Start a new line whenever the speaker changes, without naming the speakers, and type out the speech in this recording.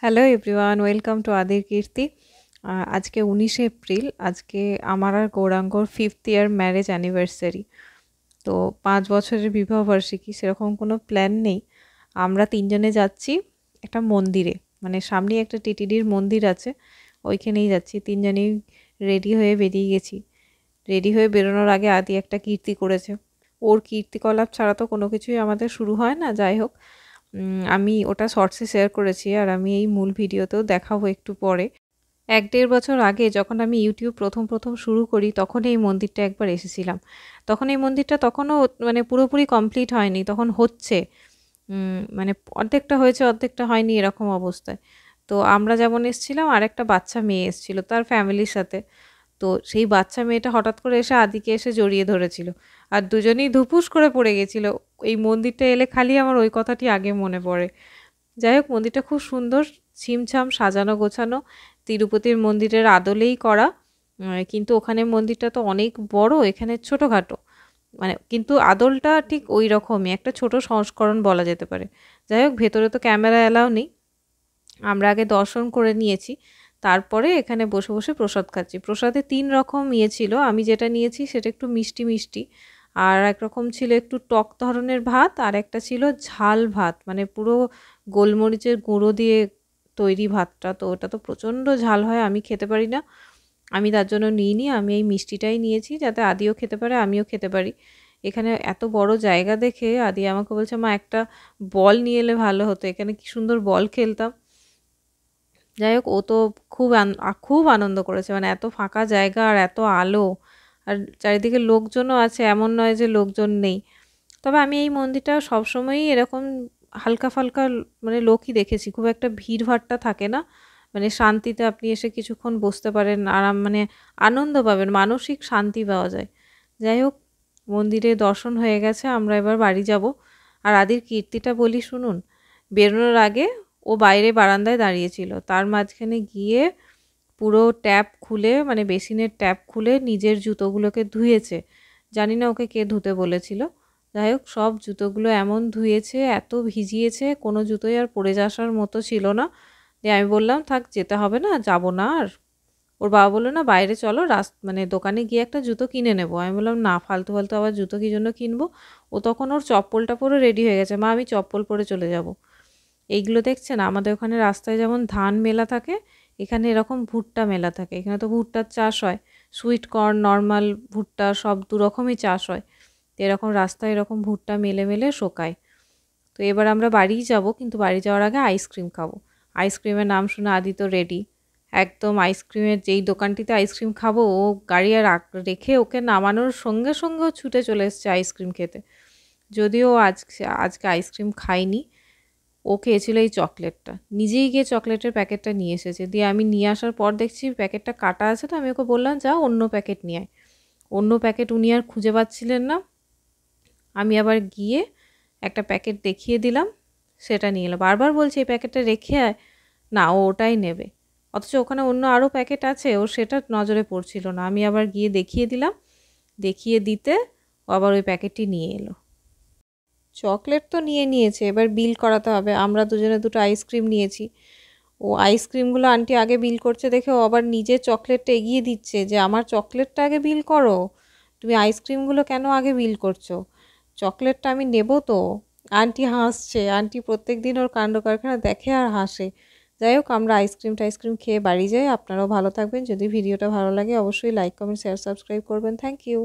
Hello everyone, welcome to আদির কীর্তি। আজকে 19শে April. আজকে আমার আর গৌরাঙ্গর 5th ইয়ার ম্যারেজ অ্যানিভার্সারি। তো 5 বছরের বিবাহবার্ষিকী, সেরকম কোনো প্ল্যান নেই। আমরা তিনজনে যাচ্ছি একটা মন্দিরে, মানে সামনেই একটা টিটিডির মন্দির আছে, ওইখানেই যাচ্ছি। তিনজনেই রেডি হয়ে বেরিয়ে গেছি। রেডি হয়ে বেরোনোর আগে আদি একটা কীর্তি করেছে। ওর কীর্তিকলাপ ছাড়া তো কোনো কিছুই আমাদের শুরু হয় না। যাই হোক, আমি ওটা শর্টসে শেয়ার করেছি, আর আমি এই মূল ভিডিওতেও দেখাবো একটু পরে। 1-1.5 বছর আগে যখন আমি ইউটিউব প্রথম শুরু করি, তখন এই মন্দিরটা একবার এসেছিলাম। তখন এই মন্দিরটা তখনও মানে পুরোপুরি কমপ্লিট হয়নি, তখন হচ্ছে, মানে অর্ধেকটা হয়েছে অর্ধেকটা হয়নি এরকম অবস্থায়। তো আমরা যেমন এসেছিলাম, আর একটা বাচ্চা মেয়ে এসেছিলো তার ফ্যামিলির সাথে। তো সেই বাচ্চা মেয়েটা হঠাৎ করে এসে আদিকে এসে জড়িয়ে ধরেছিল, আর দুজনেই ধুপুস করে পড়ে গেছিল। এই মন্দিরটা এলে খালি আমার ওই কথাটি আগে মনে পড়ে। যাই হোক, মন্দিরটা খুব সুন্দর, ছিমছাম সাজানো গোছানো, তিরুপতির মন্দিরের আদলেই করা। কিন্তু ওখানে মন্দিরটা তো অনেক বড়, এখানে ছোটোখাটো, মানে কিন্তু আদলটা ঠিক ওই রকমই, একটা ছোট সংস্করণ বলা যেতে পারে। যাই হোক, ভেতরে তো ক্যামেরা অ্যালাউ নেই। আমরা আগে দর্শন করে নিয়েছি, তারপরে এখানে বসে বসে প্রসাদ খাচ্ছি। প্রসাদে 3 রকম ছিল, আমি যেটা নিয়েছি সেটা একটু মিষ্টি মিষ্টি, আর একরকম ছিল একটু টক ধরনের ভাত, আর একটা ছিল ঝাল ভাত, মানে পুরো গোলমরিচের গুঁড়ো দিয়ে তৈরি ভাতটা। তো ওটা তো প্রচণ্ড ঝাল হয়, আমি খেতে পারি না। আমি তার জন্য নিইনি, আমি এই মিষ্টিটাই নিয়েছি যাতে আদিও খেতে পারে আমিও খেতে পারি। এখানে এত বড় জায়গা দেখে আদি আমাকে বলছে, মা একটা বল নিয়ে এলে ভালো হতো, এখানে কি সুন্দর বল খেলতাম। যাই হোক, ও তো খুব আনন্দ করেছে, মানে এত ফাঁকা জায়গা আর এত আলো, আর চারিদিকে লোকজনও আছে, এমন নয় যে লোকজন নেই। তবে আমি এই মন্দিরটা সবসময়ই এরকম হালকা ফালকা মানে লোকই দেখেছি, খুব একটা ভিড়ভাট্টা থাকে না। মানে শান্তিতে আপনি এসে কিছুক্ষণ বসতে পারেন, আরাম মানে আনন্দ পাবেন, মানসিক শান্তি পাওয়া যায়। যাই হোক, মন্দিরে দর্শন হয়ে গেছে, আমরা এবার বাড়ি যাব। আর আদির কীর্তিটা বলি শুনুন। বেরোনোর আগে ও বাইরে বারান্দায় দাঁড়িয়েছিল, তার মাঝখানে গিয়ে পুরো ট্যাপ খুলে, মানে বেসিনের ট্যাপ খুলে নিজের জুতোগুলোকে ধুয়েছে। জানি না ওকে কে ধুতে বলেছিল। যাই হোক, সব জুতোগুলো এমন ধুয়েছে, এত ভিজিয়েছে, কোনো জুতোই আর পরে আসার মতো ছিল না। দিয়ে আমি বললাম, থাক যেতে হবে না, যাব না আর। ওর বাবা বললো, না বাইরে চলো, মানে দোকানে গিয়ে একটা জুতো কিনে নেবো। আমি বললাম, না, ফালতু ফালতু আবার জুতো কী জন্য কিনবো। ও তখন ওর চপ্পলটা পরে রেডি হয়ে গেছে, মা আমি চপ্পল পরে চলে যাব। এইগুলো দেখছেন, আমাদের ওখানে রাস্তায় যেমন ধান মেলা থাকে, এখানে এরকম ভুট্টা মেলা থাকে। এখানে তো ভুট্টার চাষ হয়, সুইট কর্ন, নর্মাল ভুট্টা, সব দু রকমই চাষ হয়। তো এরকম রাস্তায় এরকম ভুট্টা মেলে মেলে শোকায়। তো এবার আমরা বাড়িই যাব, কিন্তু বাড়ি যাওয়ার আগে আইসক্রিম খাবো। আইসক্রিমের নাম শুনে আদি তো রেডি, একদম আইসক্রিমের যেই দোকানটিতে আইসক্রিম খাবো, ও গাড়ি আর রেখে ওকে নামানোর সঙ্গে সঙ্গেও ছুটে চলে এসছে আইসক্রিম খেতে। যদিও আজকে আইসক্রিম খাইনি, ও খেয়েছিল এই চকলেটটা, নিজেই গিয়ে চকলেটের প্যাকেটটা নিয়ে এসেছে। দিয়ে আমি নিয়ে আসার পর দেখছি প্যাকেটটা কাটা আছে, তো আমি ওকে বললাম, যা অন্য প্যাকেট নিয়ে আয়। অন্য প্যাকেট উনি আর খুঁজে পাচ্ছিলেন না। আমি আবার গিয়ে একটা প্যাকেট দেখিয়ে দিলাম, সেটা নিয়ে এলো। বারবার বলছি এই প্যাকেটটা রেখে আয়, না ও ওটাই নেবে। অথচ ওখানে অন্য আরও প্যাকেট আছে, ওর সেটা নজরে পড়ছিল না। আমি আবার গিয়ে দেখিয়ে দিলাম, দেখিয়ে দিতে ও আবার ওই প্যাকেটটি নিয়ে এলো। চকলেট তো নিয়ে নিয়েছে, এবার বিল করাতে হবে। আমরা দুজনে দুটো আইসক্রিম নিয়েছি, ও আইসক্রিমগুলো আন্টি আগে বিল করছে দেখে ও আবার নিজের চকলেটটা এগিয়ে দিচ্ছে, যে আমার চকলেটটা আগে বিল করো, তুমি আইসক্রিমগুলো কেন আগে বিল করছো, চকলেটটা আমি নেব তো। আন্টি হাসছে, আন্টি প্রত্যেক দিন ওর কাণ্ড কারখানা দেখে আর হাসে। যাই হোক, আমরা আইসক্রিম খেয়ে বাড়ি যাই। আপনারাও ভালো থাকবেন। যদি ভিডিওটা ভালো লাগে অবশ্যই লাইক, কমেন্ট, শেয়ার, সাবস্ক্রাইব করবেন। Thank you.